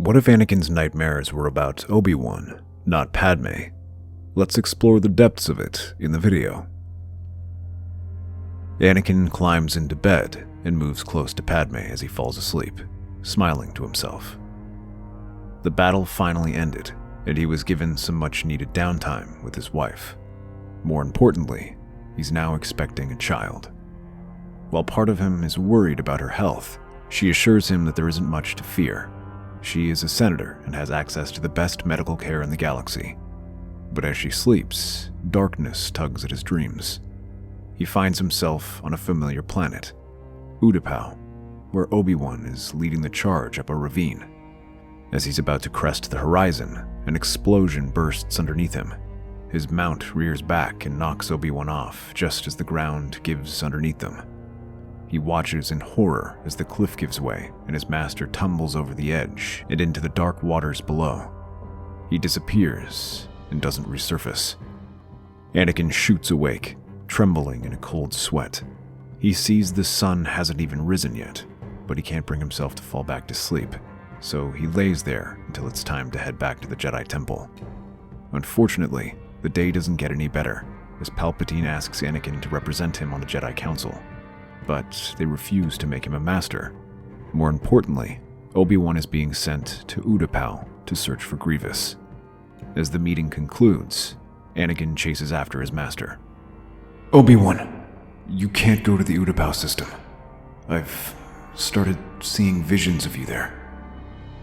What if Anakin's nightmares were about Obi Wan, not Padme? Let's explore the depths of it in the video. Anakin climbs into bed and moves close to Padme as he falls asleep, smiling to himself. The battle finally ended, and he was given some much-needed downtime with his wife. More importantly, he's now expecting a child. While part of him is worried about her health, she assures him that there isn't much to fear. She is a senator and has access to the best medical care in the galaxy. But as she sleeps, darkness tugs at his dreams. He finds himself on a familiar planet, Utapao, where Obi Wan is leading the charge up a ravine. As he's about to crest the horizon, an explosion bursts underneath him. His mount rears back and knocks Obi Wan off just as the ground gives underneath them. He watches in horror as the cliff gives way and his master tumbles over the edge and into the dark waters below. He disappears and doesn't resurface. Anakin shoots awake, trembling in a cold sweat. He sees the sun hasn't even risen yet, but he can't bring himself to fall back to sleep, so he lays there until it's time to head back to the Jedi Temple. Unfortunately, the day doesn't get any better, as Palpatine asks Anakin to represent him on the Jedi Council, but they refuse to make him a master. More importantly, Obi-Wan is being sent to Utapao to search for Grievous. As the meeting concludes, Anakin chases after his master. Obi-Wan, you can't go to the Utapao system. I've started seeing visions of you there.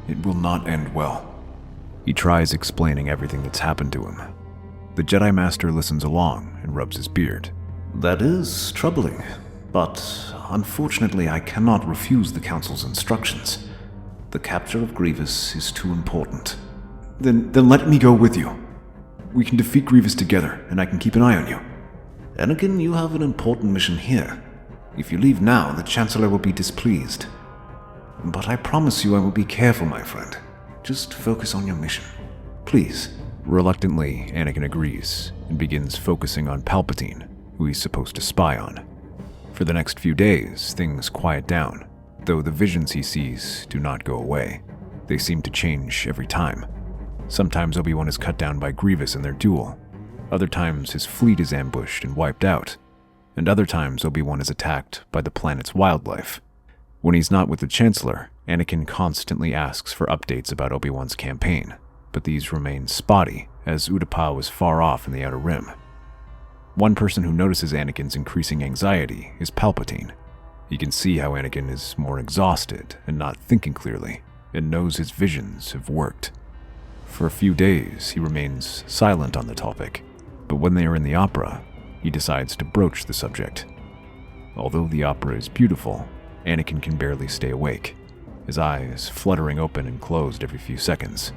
It will not end well. He tries explaining everything that's happened to him. The Jedi Master listens along and rubs his beard. That is troubling, but unfortunately I cannot refuse the Council's instructions. The capture of Grievous is too important. Then let me go with you. We can defeat Grievous together, and I can keep an eye on you. Anakin, you have an important mission here. If you leave now, the Chancellor will be displeased. But I promise you I will be careful, my friend. Just focus on your mission. Please. Reluctantly, Anakin agrees and begins focusing on Palpatine, who he's supposed to spy on. For the next few days, things quiet down, though the visions he sees do not go away. They seem to change every time. Sometimes Obi-Wan is cut down by Grievous in their duel. Other times his fleet is ambushed and wiped out. And other times Obi-Wan is attacked by the planet's wildlife. When he's not with the Chancellor, Anakin constantly asks for updates about Obi-Wan's campaign, but these remain spotty as Utapao is far off in the Outer Rim. One person who notices Anakin's increasing anxiety is Palpatine. He can see how Anakin is more exhausted and not thinking clearly, and knows his visions have worked. For a few days, he remains silent on the topic, but when they are in the opera, he decides to broach the subject. Although the opera is beautiful, Anakin can barely stay awake, his eyes fluttering open and closed every few seconds.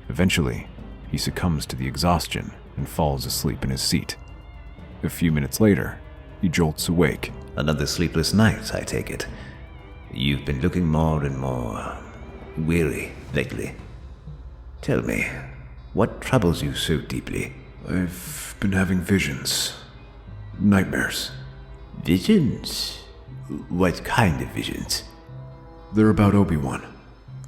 Eventually, he succumbs to the exhaustion and falls asleep in his seat. A few minutes later, he jolts awake. Another sleepless night, I take it. You've been looking more and more weary lately. Tell me, what troubles you so deeply? I've been having visions. Nightmares. Visions? What kind of visions? They're about Obi-Wan.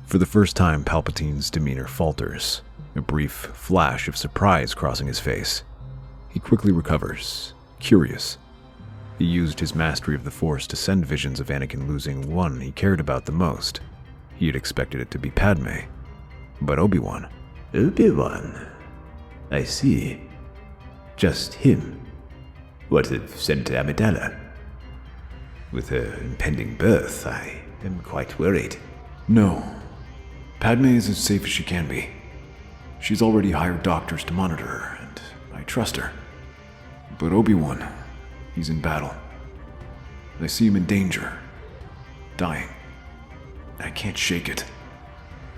For the first time, Palpatine's demeanor falters, a brief flash of surprise crossing his face. He quickly recovers, curious. He used his mastery of the Force to send visions of Anakin losing one he cared about the most. He had expected it to be Padme. But Obi-Wan. Obi-Wan? I see. Just him. What of Senator Amidala? With her impending birth, I am quite worried. No. Padme is as safe as she can be. She's already hired doctors to monitor her, and I trust her. But Obi-Wan, he's in battle. I see him in danger. Dying. I can't shake it.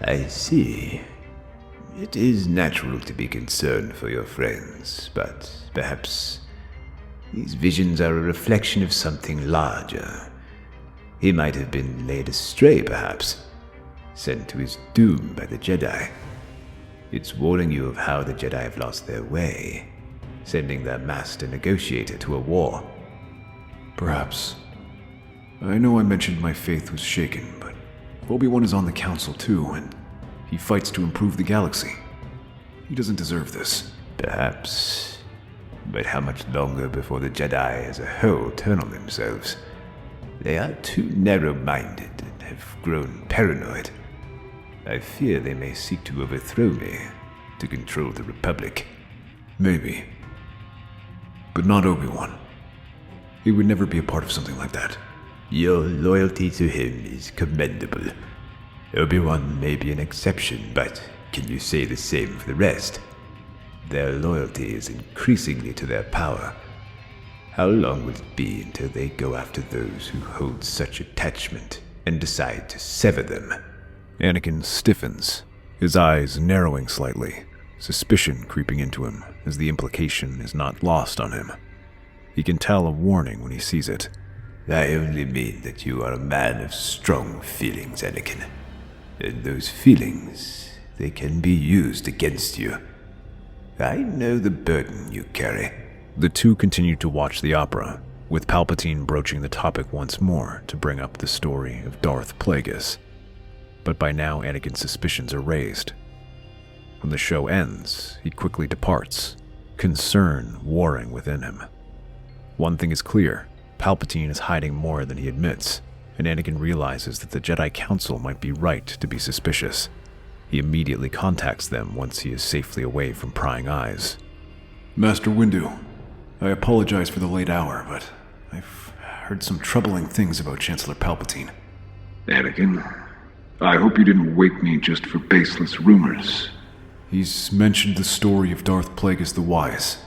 I see. It is natural to be concerned for your friends, but perhaps these visions are a reflection of something larger. He might have been led astray, perhaps, sent to his doom by the Jedi. It's warning you of how the Jedi have lost their way, sending their master negotiator to a war. Perhaps. I know I mentioned my faith was shaken, but Obi-Wan is on the council too, and He fights to improve the galaxy. He doesn't deserve this. Perhaps. But how much longer before the Jedi as a whole turn on themselves? They are too narrow-minded and have grown paranoid. I fear they may seek to overthrow me, to control the Republic. Maybe. But not Obi Wan. He would never be a part of something like that. Your loyalty to him is commendable. Obi Wan may be an exception, but can you say the same for the rest? Their loyalty is increasingly to their power. How long will it be until they go after those who hold such attachment and decide to sever them? Anakin stiffens, his eyes narrowing slightly, suspicion creeping into him as the implication is not lost on him. He can tell a warning when he sees it. I only mean that you are a man of strong feelings, Anakin. And those feelings, they can be used against you. I know the burden you carry. The two continue to watch the opera, with Palpatine broaching the topic once more to bring up the story of Darth Plagueis. But by now Anakin's suspicions are raised. When the show ends, he quickly departs, concern warring within him. One thing is clear, Palpatine is hiding more than he admits, and Anakin realizes that the Jedi Council might be right to be suspicious. He immediately contacts them once he is safely away from prying eyes. Master Windu, I apologize for the late hour, but I've heard some troubling things about Chancellor Palpatine. Anakin, I hope you didn't wake me just for baseless rumors. He's mentioned the story of Darth Plagueis the Wise.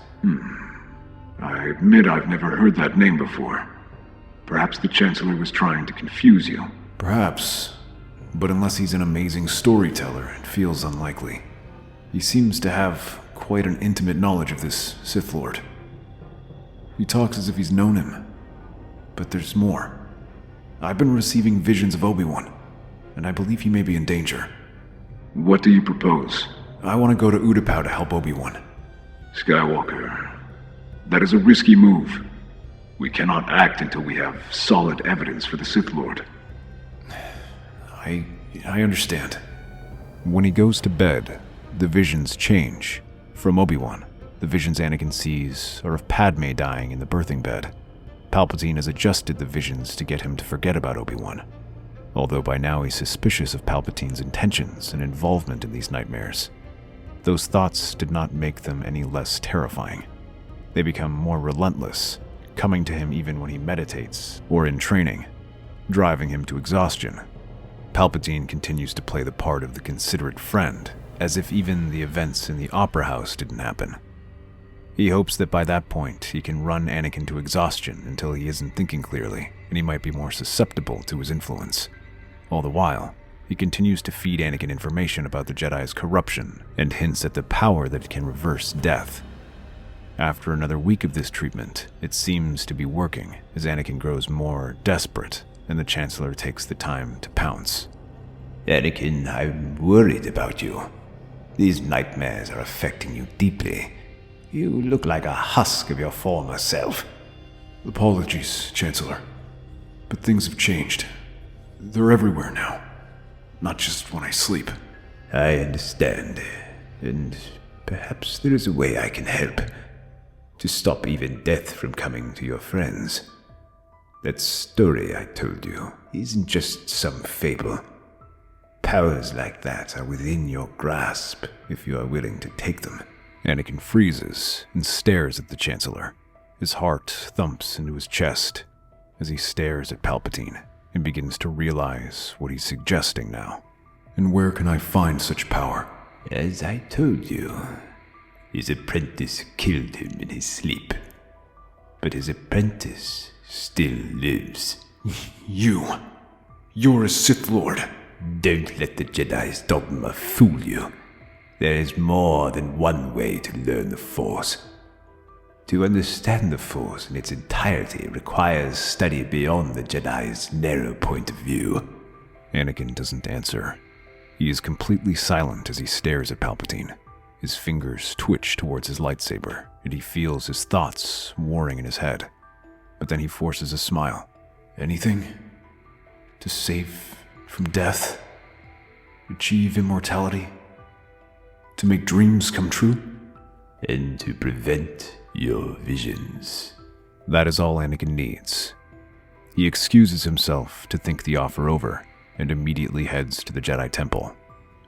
I admit I've never heard that name before. Perhaps the Chancellor was trying to confuse you. Perhaps, but unless he's an amazing storyteller, it feels unlikely. He seems to have quite an intimate knowledge of this Sith Lord. He talks as if he's known him, but there's more. I've been receiving visions of Obi Wan, and I believe he may be in danger. What do you propose? I want to go to Utapao to help Obi Wan. Skywalker, that is a risky move. We cannot act until we have solid evidence for the Sith Lord. I understand. When he goes to bed, the visions change. From Obi-Wan, the visions Anakin sees are of Padme dying in the birthing bed. Palpatine has adjusted the visions to get him to forget about Obi-Wan, although by now he's suspicious of Palpatine's intentions and involvement in these nightmares. Those thoughts did not make them any less terrifying. They become more relentless, coming to him even when he meditates or in training, driving him to exhaustion. Palpatine continues to play the part of the considerate friend, as if even the events in the Opera House didn't happen. He hopes that by that point he can run Anakin to exhaustion until he isn't thinking clearly, and he might be more susceptible to his influence. All the while, he continues to feed Anakin information about the Jedi's corruption and hints at the power that it can reverse death. After another week of this treatment, it seems to be working as Anakin grows more desperate and the Chancellor takes the time to pounce. Anakin, I'm worried about you. These nightmares are affecting you deeply. You look like a husk of your former self. Apologies, Chancellor. But things have changed. They're everywhere now. Not just when I sleep. I understand. And perhaps there is a way I can help. To stop even death from coming to your friends. That story I told you isn't just some fable. Powers like that are within your grasp if you are willing to take them. Anakin freezes and stares at the Chancellor. His heart thumps into his chest as he stares at Palpatine and begins to realize what he's suggesting now. And where can I find such power? As I told you, his apprentice killed him in his sleep. But his apprentice still lives. You're a Sith Lord. Don't let the Jedi's dogma fool you. There is more than one way to learn the Force. To understand the Force in its entirety requires study beyond the Jedi's narrow point of view. Anakin doesn't answer. He is completely silent as he stares at Palpatine. His fingers twitch towards his lightsaber, and he feels his thoughts warring in his head. But then he forces a smile. Anything? To save from death? achieve immortality? To make dreams come true? And to prevent your visions. That is all Anakin needs. He excuses himself to think the offer over and immediately heads to the Jedi Temple.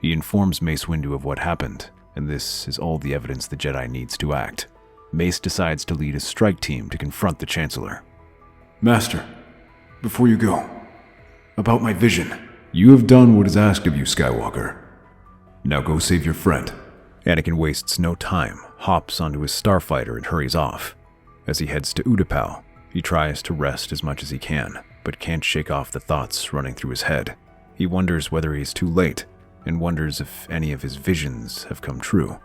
He informs Mace Windu of what happened, and this is all the evidence the Jedi needs to act. Mace decides to lead a strike team to confront the Chancellor. Master, before you go, about my vision. You have done what is asked of you, Skywalker. Now go save your friend. Anakin wastes no time, hops onto his starfighter and hurries off. As he heads to Utapao, he tries to rest as much as he can, but can't shake off the thoughts running through his head. He wonders whether he's too late, and wonders if any of his visions have come true.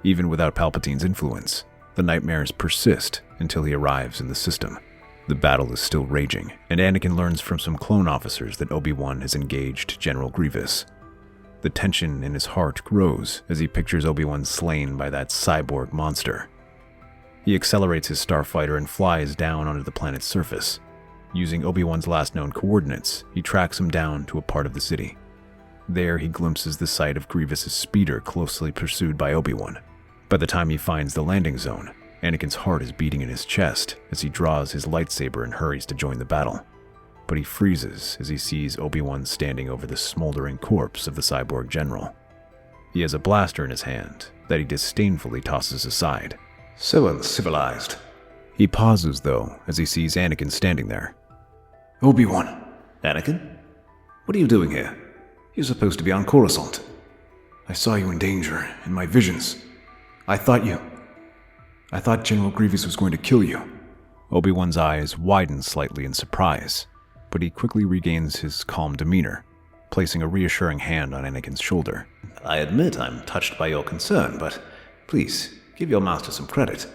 Even without Palpatine's influence, the nightmares persist until he arrives in the system. The battle is still raging, and Anakin learns from some clone officers that Obi Wan has engaged General Grievous. The tension in his heart grows as he pictures Obi Wan slain by that cyborg monster. He accelerates his starfighter and flies down onto the planet's surface. Using Obi Wan's last known coordinates, he tracks him down to a part of the city. There he glimpses the sight of Grievous's speeder closely pursued by Obi Wan. By the time he finds the landing zone, Anakin's heart is beating in his chest as he draws his lightsaber and hurries to join the battle. But he freezes as he sees Obi Wan standing over the smoldering corpse of the cyborg general. He has a blaster in his hand that he disdainfully tosses aside. So uncivilized. He pauses, though, as he sees Anakin standing there. Obi Wan. Anakin? What are you doing here? You're supposed to be on Coruscant. I saw you in danger in my visions. I thought General Grievous was going to kill you. Obi-Wan's eyes widen slightly in surprise, but he quickly regains his calm demeanor, placing a reassuring hand on Anakin's shoulder. I admit I'm touched by your concern, but please, give your master some credit.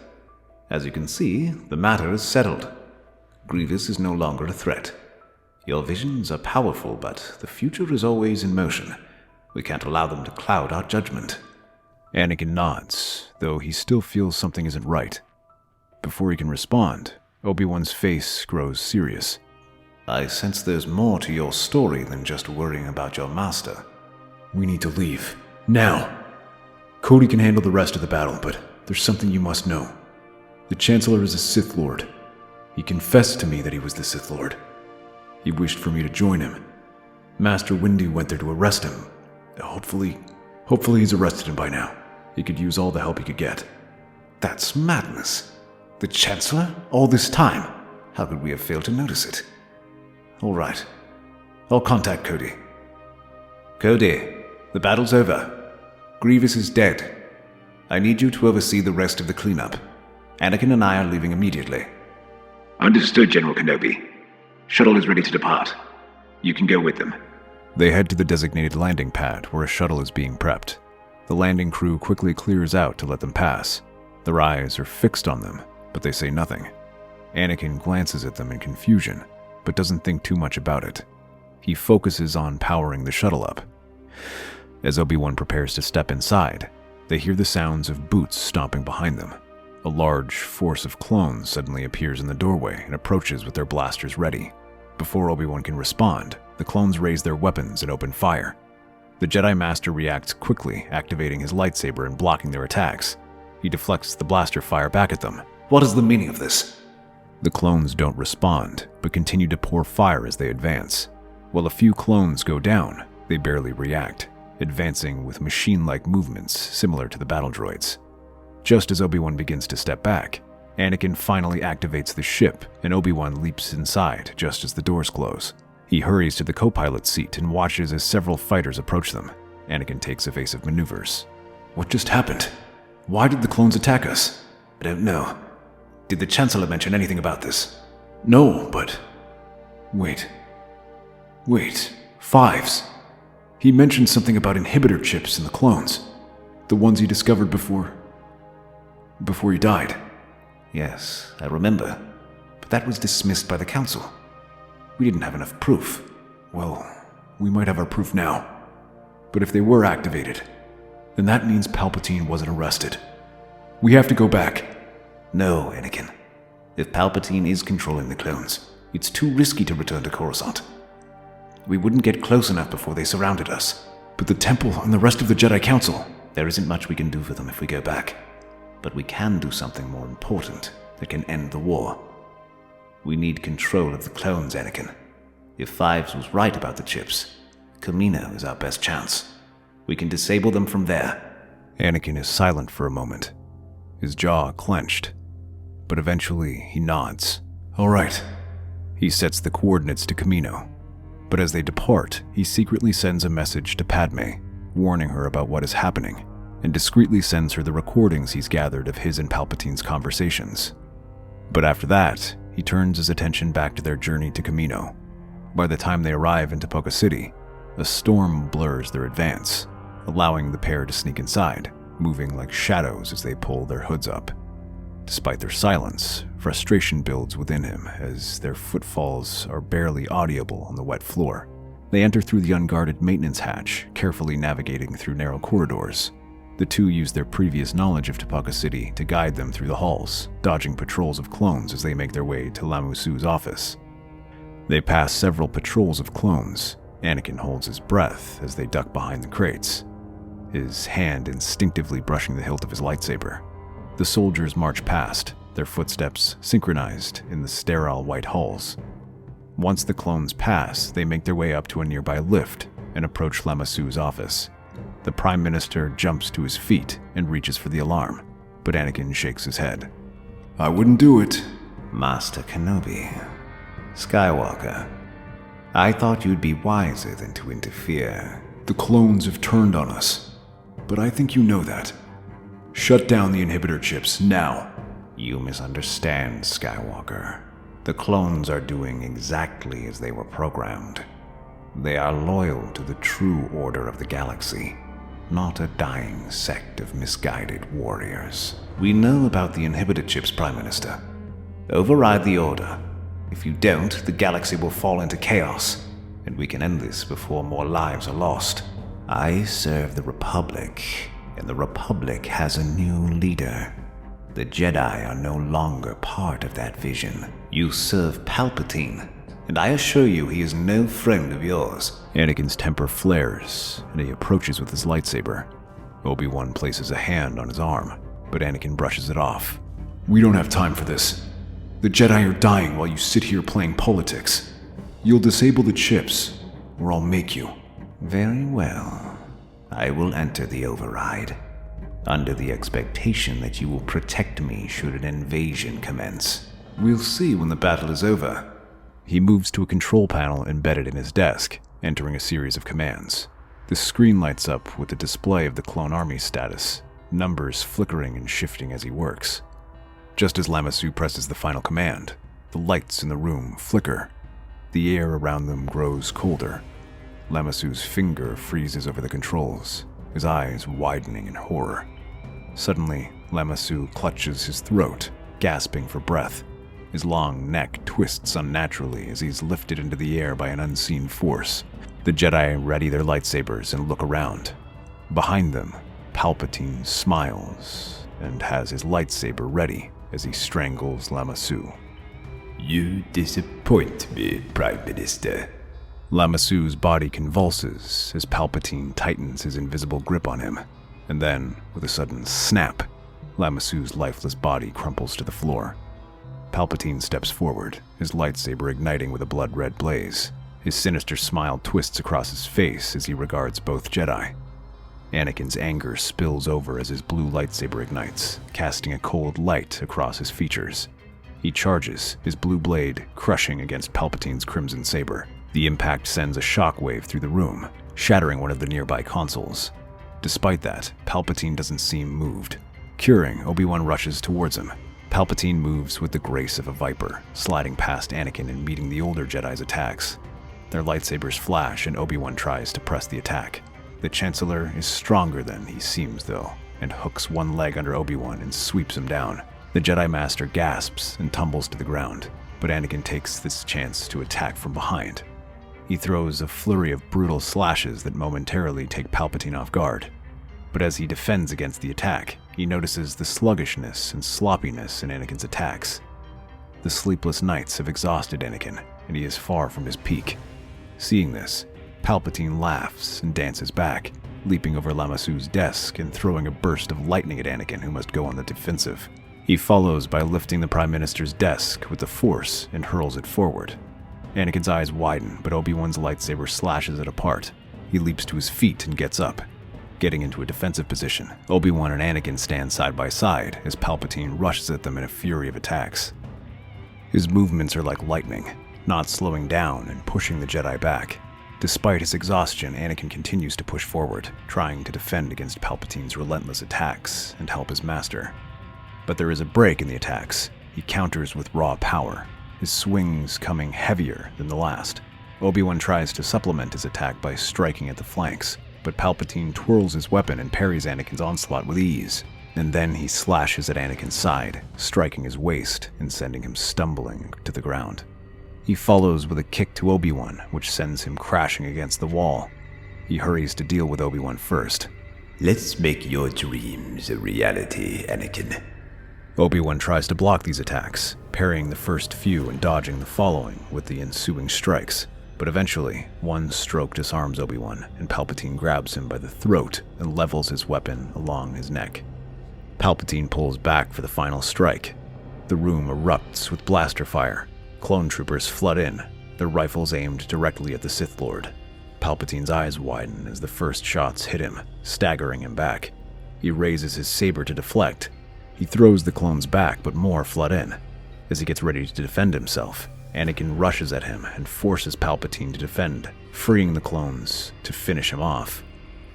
As you can see, the matter is settled. Grievous is no longer a threat. Your visions are powerful, but the future is always in motion. We can't allow them to cloud our judgment. Anakin nods, though he still feels something isn't right. Before he can respond, Obi-Wan's face grows serious. I sense there's more to your story than just worrying about your master. We need to leave. Now! Cody can handle the rest of the battle, but there's something you must know. The Chancellor is a Sith Lord. He confessed to me that he was the Sith Lord. He wished for me to join him. Master Windu went there to arrest him. Hopefully he's arrested him by now. He could use all the help he could get. That's madness. The Chancellor? All this time? How could we have failed to notice it? All right. I'll contact Cody. Cody, the battle's over. Grievous is dead. I need you to oversee the rest of the cleanup. Anakin and I are leaving immediately. Understood, General Kenobi. Shuttle is ready to depart. You can go with them. They head to the designated landing pad where a shuttle is being prepped. The landing crew quickly clears out to let them pass. Their eyes are fixed on them, but they say nothing. Anakin glances at them in confusion, but doesn't think too much about it. He focuses on powering the shuttle up. As Obi-Wan prepares to step inside, they hear the sounds of boots stomping behind them. A large force of clones suddenly appears in the doorway and approaches with their blasters ready. Before Obi-Wan can respond, the clones raise their weapons and open fire. The Jedi Master reacts quickly, activating his lightsaber and blocking their attacks. He deflects the blaster fire back at them. What is the meaning of this? The clones don't respond, but continue to pour fire as they advance. While a few clones go down, they barely react, advancing with machine-like movements similar to the battle droids. Just as Obi-Wan begins to step back, Anakin finally activates the ship, and Obi-Wan leaps inside just as the doors close. He hurries to the co-pilot's seat and watches as several fighters approach them. Anakin takes evasive maneuvers. What just happened? Why did the clones attack us? I don't know. Did the Chancellor mention anything about this? No, but... Wait, Fives. He mentioned something about inhibitor chips in the clones. The ones he discovered before he died. Yes, I remember. But that was dismissed by the Council. We didn't have enough proof. Well, we might have our proof now. But if they were activated, then that means Palpatine wasn't arrested. We have to go back. No, Anakin. If Palpatine is controlling the clones, it's too risky to return to Coruscant. We wouldn't get close enough before they surrounded us. But the Temple and the rest of the Jedi Council, there isn't much we can do for them if we go back. But we can do something more important that can end the war. We need control of the clones, Anakin. If Fives was right about the chips, Kamino is our best chance. We can disable them from there. Anakin is silent for a moment, his jaw clenched, but eventually he nods. All right. He sets the coordinates to Kamino, but as they depart, he secretly sends a message to Padme, warning her about what is happening, and discreetly sends her the recordings he's gathered of his and Palpatine's conversations. But after that, he turns his attention back to their journey to Kamino. By the time they arrive in Utapao City, a storm blurs their advance, allowing the pair to sneak inside, moving like shadows as they pull their hoods up. Despite their silence, frustration builds within him as their footfalls are barely audible on the wet floor. They enter through the unguarded maintenance hatch, carefully navigating through narrow corridors. The two use their previous knowledge of Utapao City to guide them through the halls, dodging patrols of clones as they make their way to Lama Su's office. They pass several patrols of clones. Anakin holds his breath as they duck behind the crates, his hand instinctively brushing the hilt of his lightsaber. The soldiers march past, their footsteps synchronized in the sterile white halls. Once the clones pass, they make their way up to a nearby lift and approach Lama Su's office. The Prime Minister jumps to his feet and reaches for the alarm, but Anakin shakes his head. I wouldn't do it. Master Kenobi, Skywalker, I thought you'd be wiser than to interfere. The clones have turned on us, but I think you know that. Shut down the inhibitor chips, now. You misunderstand, Skywalker. The clones are doing exactly as they were programmed. They are loyal to the true order of the galaxy, not a dying sect of misguided warriors. We know about the inhibitor chips, Prime Minister. Override the order. If you don't, the galaxy will fall into chaos, and we can end this before more lives are lost. I serve the Republic, and the Republic has a new leader. The Jedi are no longer part of that vision. You serve Palpatine, and I assure you he is no friend of yours. Anakin's temper flares, and he approaches with his lightsaber. Obi Wan places a hand on his arm, but Anakin brushes it off. We don't have time for this. The Jedi are dying while you sit here playing politics. You'll disable the chips, or I'll make you. Very well. I will enter the override, under the expectation that you will protect me should an invasion commence. We'll see when the battle is over. He moves to a control panel embedded in his desk, entering a series of commands. The screen lights up with the display of the clone army status, numbers flickering and shifting as he works. Just as Lama Su presses the final command, the lights in the room flicker. The air around them grows colder. Lama Su's finger freezes over the controls, his eyes widening in horror. Suddenly, Lama Su clutches his throat, gasping for breath. His long neck twists unnaturally as he's lifted into the air by an unseen force. The Jedi ready their lightsabers and look around. Behind them, Palpatine smiles and has his lightsaber ready as he strangles Lama Su. You disappoint me, Prime Minister. Lama Su's body convulses as Palpatine tightens his invisible grip on him, and then, with a sudden snap, Lama Su's lifeless body crumples to the floor. Palpatine steps forward, his lightsaber igniting with a blood-red blaze. His sinister smile twists across his face as he regards both Jedi. Anakin's anger spills over as his blue lightsaber ignites, casting a cold light across his features. He charges, his blue blade crushing against Palpatine's crimson saber. The impact sends a shockwave through the room, shattering one of the nearby consoles. Despite that, Palpatine doesn't seem moved. Curing, Obi Wan rushes towards him. Palpatine moves with the grace of a viper, sliding past Anakin and meeting the older Jedi's attacks. Their lightsabers flash and Obi Wan tries to press the attack. The Chancellor is stronger than he seems, though, and hooks one leg under Obi Wan and sweeps him down. The Jedi Master gasps and tumbles to the ground, but Anakin takes this chance to attack from behind. He throws a flurry of brutal slashes that momentarily take Palpatine off guard. But as he defends against the attack, he notices the sluggishness and sloppiness in Anakin's attacks. The sleepless nights have exhausted Anakin, and he is far from his peak. Seeing this, Palpatine laughs and dances back, leaping over Lamasu's desk and throwing a burst of lightning at Anakin, who must go on the defensive. He follows by lifting the Prime Minister's desk with the Force and hurls it forward. Anakin's eyes widen, but Obi-Wan's lightsaber slashes it apart. He leaps to his feet and gets up. Getting into a defensive position, Obi-Wan and Anakin stand side by side as Palpatine rushes at them in a fury of attacks. His movements are like lightning, not slowing down and pushing the Jedi back. Despite his exhaustion, Anakin continues to push forward, trying to defend against Palpatine's relentless attacks and help his master. But there is a break in the attacks. He counters with raw power, his swings coming heavier than the last. Obi-Wan tries to supplement his attack by striking at the flanks, but Palpatine twirls his weapon and parries Anakin's onslaught with ease. And then he slashes at Anakin's side, striking his waist and sending him stumbling to the ground. He follows with a kick to Obi-Wan, which sends him crashing against the wall. He hurries to deal with Obi-Wan first. Let's make your dreams a reality, Anakin. Obi-Wan tries to block these attacks, parrying the first few and dodging the following with the ensuing strikes. But eventually, one stroke disarms Obi-Wan, and Palpatine grabs him by the throat and levels his weapon along his neck. Palpatine pulls back for the final strike. The room erupts with blaster fire. Clone troopers flood in, their rifles aimed directly at the Sith Lord. Palpatine's eyes widen as the first shots hit him, staggering him back. He raises his saber to deflect. He throws the clones back, but more flood in. As he gets ready to defend himself, Anakin rushes at him and forces Palpatine to defend, freeing the clones to finish him off.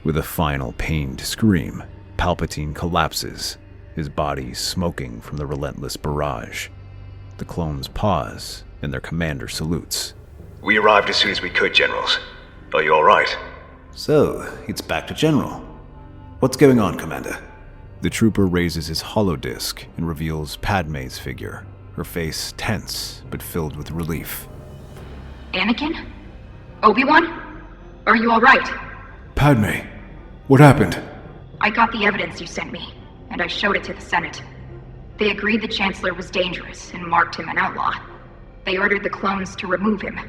With a final pained scream, Palpatine collapses, his body smoking from the relentless barrage. The clones pause, and their commander salutes. We arrived as soon as we could, Generals. Are you all right? So, it's back to General. What's going on, Commander? The trooper raises his holodisc and reveals Padme's figure, her face tense but filled with relief. Anakin? Obi-Wan? Are you all right? Padme, what happened? I got the evidence you sent me, and I showed it to the Senate. They agreed the Chancellor was dangerous and marked him an outlaw. They ordered the clones to remove him.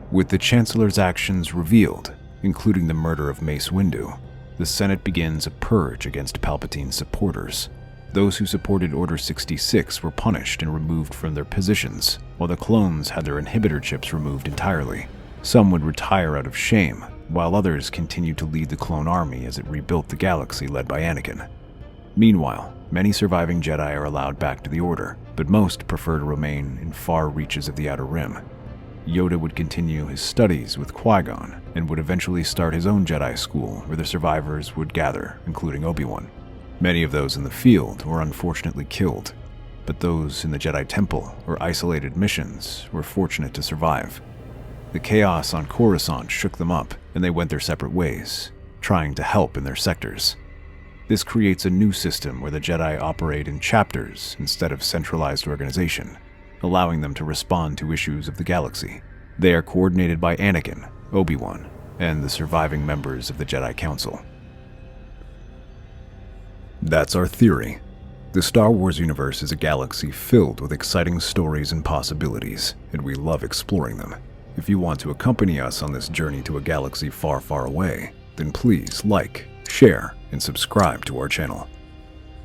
With the Chancellor's actions revealed, including the murder of Mace Windu, the Senate begins a purge against Palpatine's supporters. Those who supported Order 66 were punished and removed from their positions, while the clones had their inhibitor chips removed entirely. Some would retire out of shame, while others continued to lead the clone army as it rebuilt the galaxy led by Anakin. Meanwhile, many surviving Jedi are allowed back to the Order, but most prefer to remain in far reaches of the Outer Rim. Yoda would continue his studies with Qui-Gon and would eventually start his own Jedi school where the survivors would gather, including Obi-Wan. Many of those in the field were unfortunately killed, but those in the Jedi Temple or isolated missions were fortunate to survive. The chaos on Coruscant shook them up, and they went their separate ways, trying to help in their sectors. This creates a new system where the Jedi operate in chapters instead of centralized organization, allowing them to respond to issues of the galaxy. They are coordinated by Anakin, Obi-Wan, and the surviving members of the Jedi Council. That's our theory. The Star Wars universe is a galaxy filled with exciting stories and possibilities, and we love exploring them. If you want to accompany us on this journey to a galaxy far, far away, then please like, share, and subscribe to our channel.